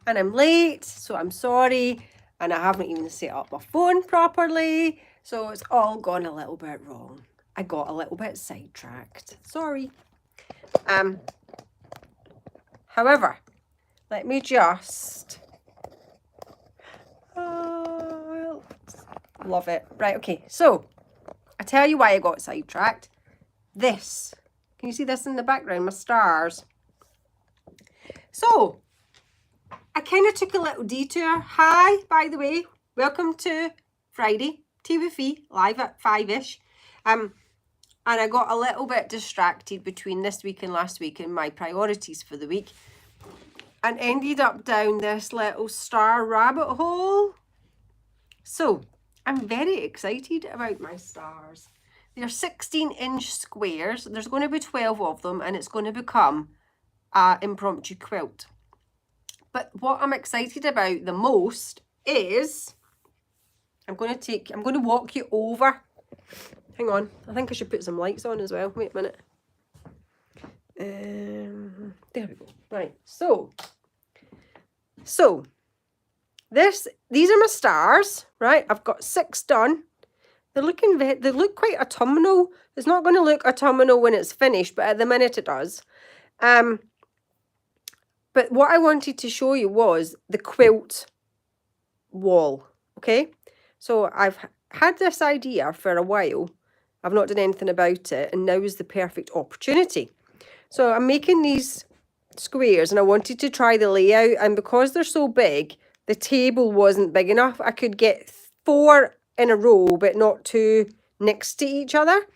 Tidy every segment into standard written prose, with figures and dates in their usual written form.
and I'm late, so I'm sorry. And I haven't even set up my phone properly, so it's all gone a little bit wrong. I got a little bit sidetracked. Sorry. However, let me just... love it. Right, okay. So, I tell you why I got sidetracked. This. Can you see this in the background? My stars. So, I kind of took a little detour. Hi, by the way. Welcome to Friday. Tea with Fee, live at 5-ish. And I got a little bit distracted between this week and last week and my priorities for the week. And ended up down this little star rabbit hole. So, I'm very excited about my stars. They're 16-inch squares. There's going to be 12 of them, and it's going to become an impromptu quilt. But what I'm excited about the most is I'm going to walk you over. Hang on. I think I should put some lights on as well. Wait a minute. There we go. Right. So these are my stars, right? I've got 6 done. They look quite autumnal. It's not going to look autumnal when it's finished, but at the minute it does. But what I wanted to show you was the quilt wall, okay? So I've had this idea for a while. I've not done anything about it, and now is the perfect opportunity. So I'm making these squares, and I wanted to try the layout, and because they're so big, the table wasn't big enough. I could get 4 in a row, but not 2 next to each other.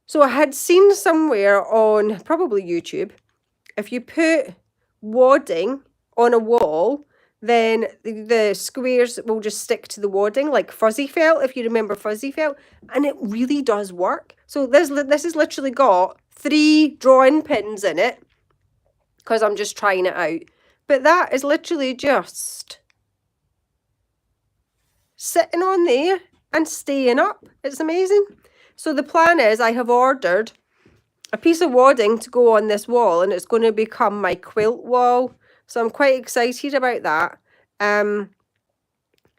So I had seen somewhere on probably YouTube, if you put wadding on a wall, then the squares will just stick to the wadding, like fuzzy felt, if you remember fuzzy felt, and it really does work. So this has literally got 3 drawing pins in it, because I'm just trying it out. But that is literally just sitting on there and staying up. It's amazing. So the plan is I have ordered a piece of wadding to go on this wall, and it's going to become my quilt wall. So I'm quite excited about that. And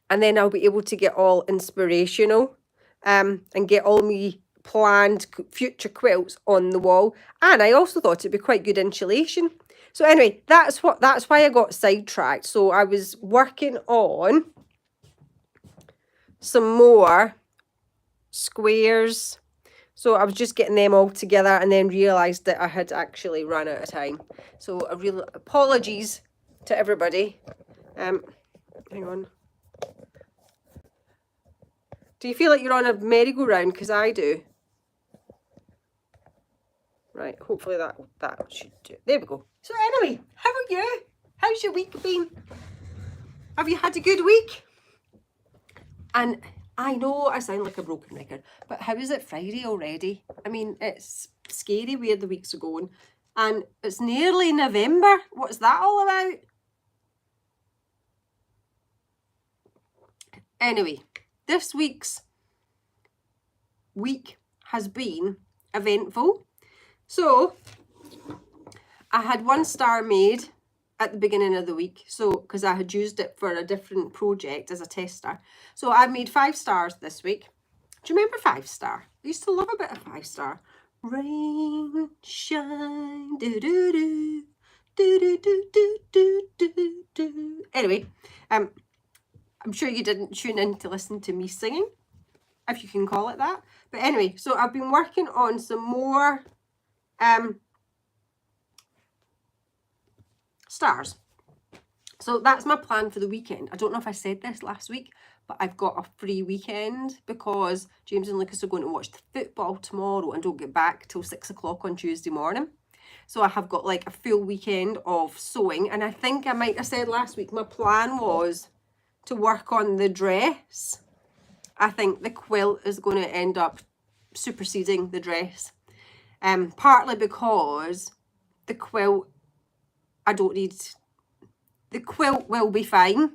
then I'll be able to get all inspirational and get all me planned future quilts on the wall. And I also thought it'd be quite good insulation. So anyway, that's why I got sidetracked. So I was working on some more squares. So I was just getting them all together and then realised that I had actually run out of time. So a real apologies to everybody. Hang on. Do you feel like you're on a merry-go-round? Because I do. Right, hopefully that should do it. There we go. So anyway, how are you? How's your week been? Have you had a good week? And I know I sound like a broken record, but how is it Friday already? I mean, it's scary where the weeks are going. And it's nearly November. What's that all about? Anyway, this week's week has been eventful. So, I had 1 star made at the beginning of the week, so because I had used it for a different project as a tester. So I've made 5 stars this week. Do you remember 5 star? I used to love a bit of 5 star. Rain, shine, do do do, do do do do do do do. Anyway, I'm sure you didn't tune in to listen to me singing, if you can call it that. But anyway, so I've been working on some more stars. So that's my plan for the weekend. I don't know if I said this last week, but I've got a free weekend because James and Lucas are going to watch the football tomorrow and don't get back till 6 o'clock on Tuesday morning. So I have got like a full weekend of sewing. And I think I might have said last week, my plan was to work on the dress. I think the quilt is going to end up superseding the dress. Partly because the quilt, I don't need, the quilt will be fine.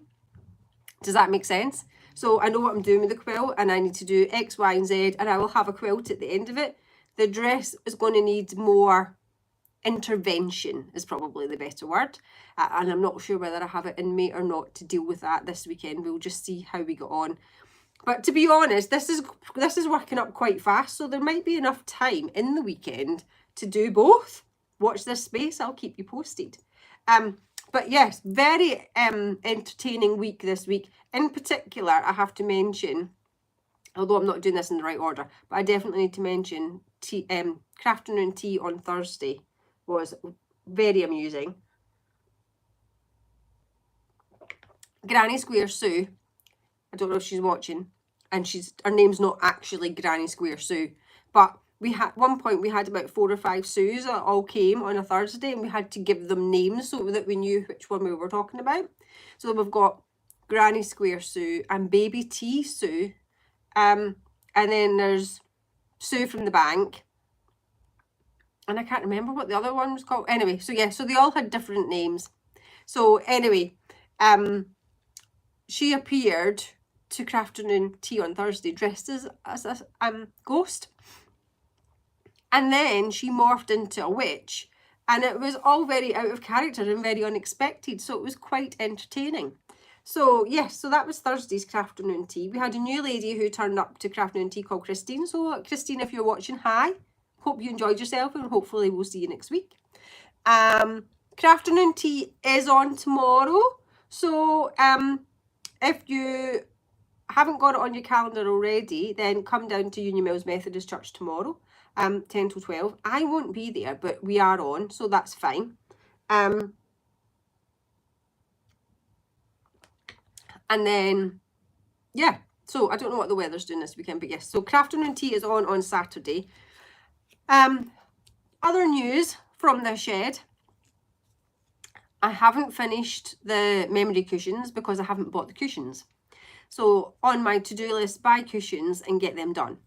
Does that make sense? So I know what I'm doing with the quilt and I need to do X, Y, and Z, and I will have a quilt at the end of it. The dress is going to need more intervention is probably the better word. And I'm not sure whether I have it in me or not to deal with that this weekend. We'll just see how we get on. But to be honest, this is working up quite fast, so there might be enough time in the weekend to do both. Watch this space, I'll keep you posted. But yes, very entertaining week this week. In particular, I have to mention, although I'm not doing this in the right order, but I definitely need to mention Crafternoon Tea on Thursday was very amusing. Granny Square Sue, I don't know if she's watching, and her name's not actually Granny Square Sue, but at one point we had about 4 or 5 Sues that all came on a Thursday, and we had to give them names so that we knew which one we were talking about. So we've got Granny Square Sue and Baby Tea Sue, and then there's Sue from the bank, and I can't remember what the other one was called. Anyway, so yeah, so they all had different names. So anyway, she appeared to Crafternoon Tea on Thursday dressed as a ghost, and then she morphed into a witch, and it was all very out of character and very unexpected, so it was quite entertaining. So yes, so that was Thursday's Crafternoon Tea. We had a new lady who turned up to Crafternoon Tea called Christine. So Christine, if you're watching, hi. Hope you enjoyed yourself, and hopefully we'll see you next week. Crafternoon Tea is on tomorrow. So if you haven't got it on your calendar already, then come down to Union Mills Methodist Church tomorrow, 10 till 12. I won't be there, but we are on, so that's fine. And then, yeah, so I don't know what the weather's doing this weekend, but yes, so Crafternoon Tea is on Saturday. Other news from the shed. I haven't finished the memory cushions because I haven't bought the cushions. So on my to-do list, buy cushions and get them done.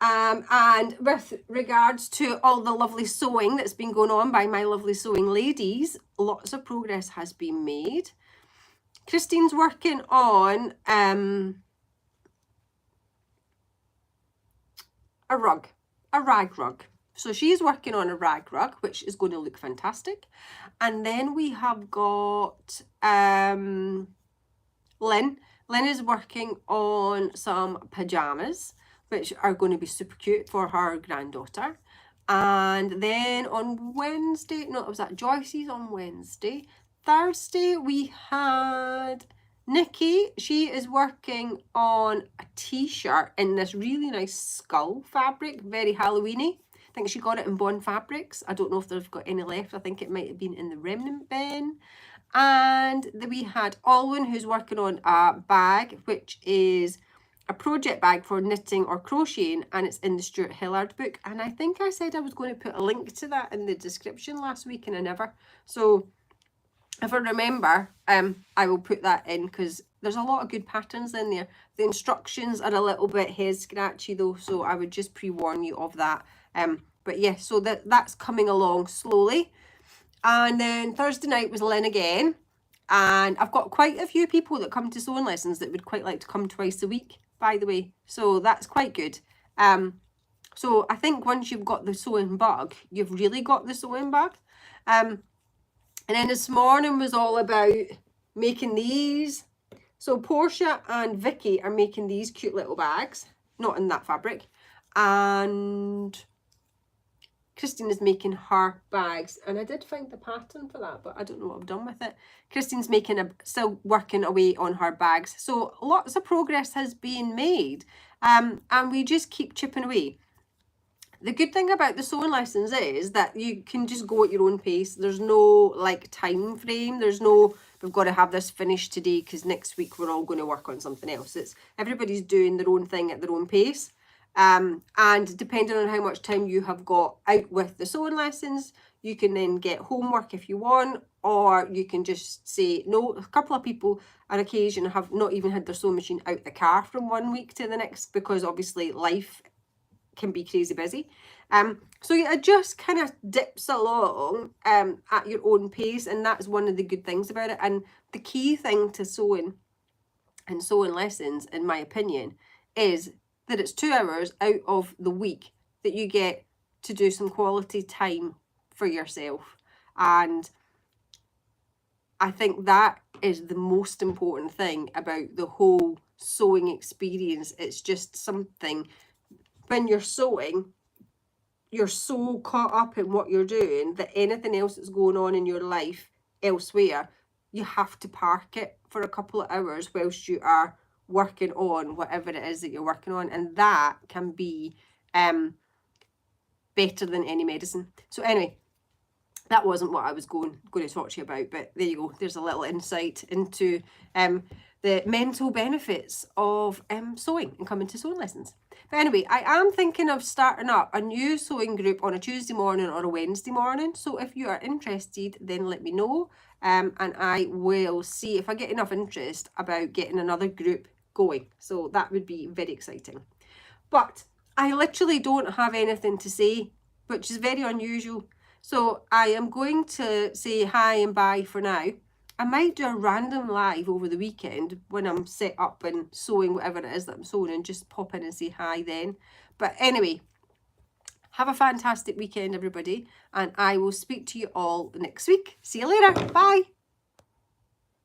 And with regards to all the lovely sewing that's been going on by my lovely sewing ladies, lots of progress has been made. Christine's working on a rag rug. So she's working on a rag rug, which is going to look fantastic. And then we have got Lynn. Lynn is working on some pajamas, which are going to be super cute for her granddaughter. And then on Wednesday, no, it was at Joyce's on Wednesday. Thursday, we had Nikki. She is working on a t-shirt in this really nice skull fabric, very Halloween-y. I think she got it in Bond Fabrics. I don't know if they've got any left. I think it might have been in the remnant bin. And then we had Alwyn, who's working on a bag, which is a project bag for knitting or crocheting, and it's in the Stuart Hillard book. And I think I said I was going to put a link to that in the description last week, and I never. So if I remember, I will put that in, because there's a lot of good patterns in there. The instructions are a little bit head scratchy though, so I would just pre-warn you of that. But yes, so that's coming along slowly. And then Thursday night was Lynn again, and I've got quite a few people that come to sewing lessons that would quite like to come twice a week, by the way, so that's quite good. So I think once you've got the sewing bug, you've really got the sewing bug. And then this morning was all about making these. So Portia and Vicky are making these cute little bags, not in that fabric, and Christine is making her bags, and I did find the pattern for that, but I don't know what I've done with it. Christine's still working away on her bags. So lots of progress has been made, and we just keep chipping away. The good thing about the sewing lessons is that you can just go at your own pace. There's no like time frame. There's no, we've got to have this finished today because next week we're all going to work on something else. It's everybody's doing their own thing at their own pace. And depending on how much time you have got out with the sewing lessons, you can then get homework if you want, or you can just say no. A couple of people on occasion have not even had their sewing machine out the car from one week to the next, because obviously life can be crazy busy. So it just kind of dips along at your own pace, and that's one of the good things about it. And the key thing to sewing and sewing lessons, in my opinion, is that it's 2 hours out of the week that you get to do some quality time for yourself. And I think that is the most important thing about the whole sewing experience. It's just something, when you're sewing, you're so caught up in what you're doing that anything else that's going on in your life elsewhere, you have to park it for a couple of hours whilst you are working on whatever it is that you're working on. And that can be better than any medicine. So anyway, that wasn't what I was going to talk to you about, but there you go. There's a little insight into the mental benefits of sewing and coming to sewing lessons. But anyway, I am thinking of starting up a new sewing group on a Tuesday morning or a Wednesday morning. So if you are interested, then let me know, and I will see if I get enough interest about getting another group going. So that would be very exciting. But I literally don't have anything to say, which is very unusual. So I am going to say hi and bye for now. I might do a random live over the weekend when I'm set up and sewing whatever it is that I'm sewing, and just pop in and say hi then. But anyway, have a fantastic weekend, everybody, and I will speak to you all next week. See you later. Bye.